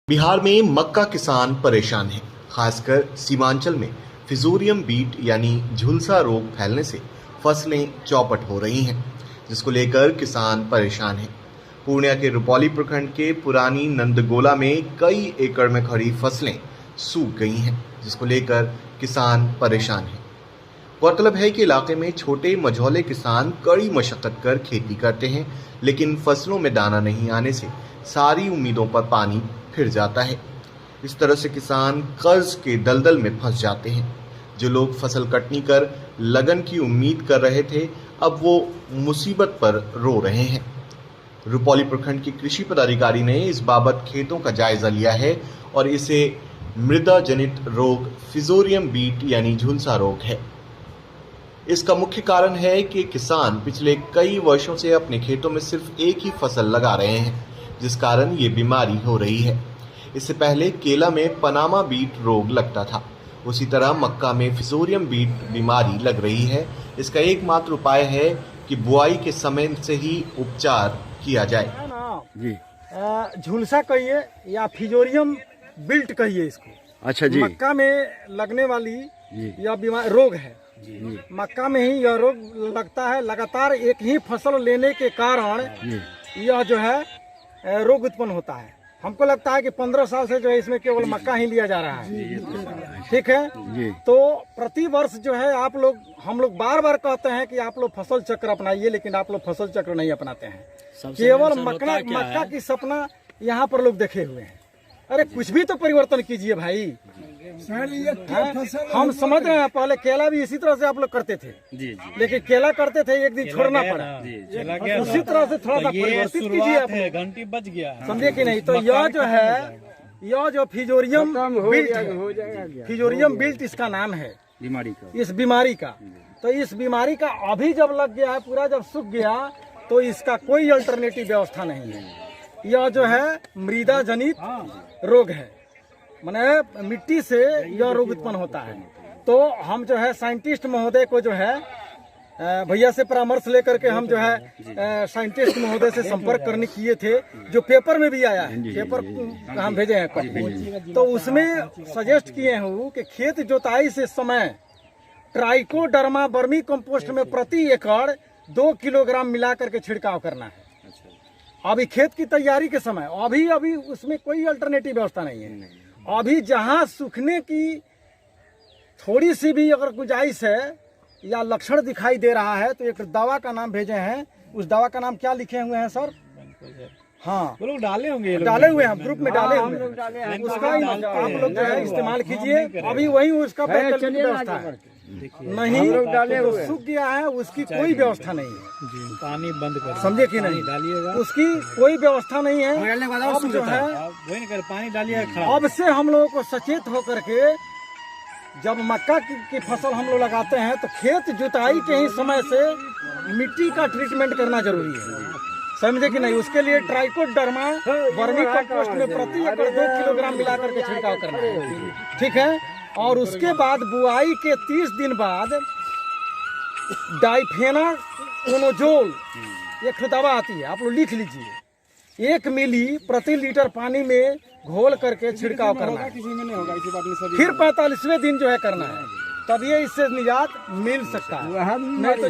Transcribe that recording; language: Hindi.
बिहार में मक्का किसान परेशान हैं। खासकर सीमांचल में फिजोरियम बीट यानी झुलसा रोग फैलने से फसलें चौपट हो रही हैं, जिसको लेकर किसान परेशान हैं। पूर्णिया के रुपौली प्रखंड के पुरानी नंदगोला में कई एकड़ में खड़ी फसलें सूख गई हैं, जिसको लेकर किसान परेशान हैं। गौरतलब है कि इलाके में छोटे मझौले किसान कड़ी मशक्कत कर खेती करते हैं, लेकिन फसलों में दाना नहीं आने से सारी उम्मीदों पर पानी फिर जाता है। इस तरह से किसान कर्ज के दलदल में फंस जाते हैं। जो लोग फसल कटनी कर लगन की उम्मीद कर रहे थे, अब वो मुसीबत पर रो रहे हैं। रुपौली प्रखंड के कृषि पदाधिकारी ने इस बाबत खेतों का जायजा लिया है और इसे मृदा जनित रोग फिजोरियम बीट यानी झुलसा रोग है। इसका मुख्य कारण है कि किसान पिछले कई वर्षों से अपने खेतों में सिर्फ एक ही फसल लगा रहे हैं, जिस कारण ये बीमारी हो रही है। इससे पहले केला में पनामा बीट रोग लगता था, उसी तरह मक्का में फिजोरियम बीट बीमारी लग रही है। इसका एकमात्र उपाय है कि बुआई के समय से ही उपचार किया जाए। जी झुलसा कहिए या फिजोरियम बिल्ट कहिए इसको। अच्छा जी। मक्का में लगने वाली यह बीमारी रोग है। मक्का में ही यह रोग लगता है। लगातार एक ही फसल लेने के कारण यह जो है रोग उत्पन्न होता है। हमको लगता है कि 15 साल से जो है इसमें केवल मक्का ही लिया जा रहा है। ठीक है जी। तो प्रति वर्ष जो है हम लोग बार बार कहते हैं कि आप लोग फसल चक्र अपनाइए, लेकिन आप लोग फसल चक्र नहीं अपनाते हैं। केवल मक्का की सपना यहाँ पर लोग देखे हुए हैं। अरे कुछ भी तो परिवर्तन कीजिए भाई। हम समझ रहे हैं, पहले केला भी इसी तरह से आप लोग करते थे। लेकिन केला करते थे, एक दिन छोड़ना पड़ा। उसी तरह से थोड़ा सा परिवर्तित कीजिए आप। घंटी बच गया, समझे कि नहीं? तो यह जो है, यह जो फिजोरियम बिल्ट इसका नाम है बीमारी का, इस बीमारी का। तो इस बीमारी का अभी जब लग गया है, पूरा जब सूख गया, तो इसका कोई अल्टरनेटिव व्यवस्था नहीं है। यह जो है मृदा जनित रोग है, माने मिट्टी से यह रोग उत्पन्न होता है। तो हम जो है साइंटिस्ट महोदय को जो है भैया से परामर्श लेकर के हम जो है साइंटिस्ट महोदय से संपर्क करने किए थे, जो पेपर में भी आया है। पेपर हम भेजे हैं, तो उसमें सजेस्ट किए हैं कि खेत जोताई से समय ट्राइकोडर्मा वर्मी कंपोस्ट में प्रति एकड़ 2 किलोग्राम मिला करके छिड़काव करना है। अभी खेत की तैयारी के समय अभी उसमें कोई अल्टरनेटिव व्यवस्था नहीं है। अभी जहां सूखने की थोड़ी सी भी अगर गुंजाइश है या लक्षण दिखाई दे रहा है, तो एक दवा का नाम भेजे हैं। उस दवा का नाम क्या लिखे हुए हैं सर? हाँ, लोग डाले होंगे, डाले हुए हैं, ग्रुप में डाले हुए हैं। उसका आप लोग जो है इस्तेमाल कीजिए। अभी वही उसका वैकल्पिक व्यवस्था है। नहीं तो सूख गया है, उसकी कोई व्यवस्था नहीं है। पानी बंद कर, समझे कि नहीं? डालिएगा, उसकी कोई व्यवस्था नहीं है। अब जो है वही नहीं कर, पानी डालिएगा। अब से हम लोगों को सचेत होकर के जब मक्का की फसल हम लोग लगाते हैं, तो खेत जुताई के ही समय से मिट्टी का ट्रीटमेंट करना जरूरी है। समझे कि नहीं? उसके लिए ट्राइकोडर्मा वर्मी कंपोस्ट में प्रति एकड़ 2 किलोग्राम मिला करके छिड़काव करना है। ठीक है। और उसके बाद बुआई के 30 दिन बाद डाइफेनाकोनोजोल एक दवा आती है, आप लोग लिख लीजिए। 1 मिली प्रति लीटर पानी में घोल करके छिड़काव करना है। फिर 45वें दिन जो है करना है, तब ये इससे निजात मिल सकता है। नहीं तो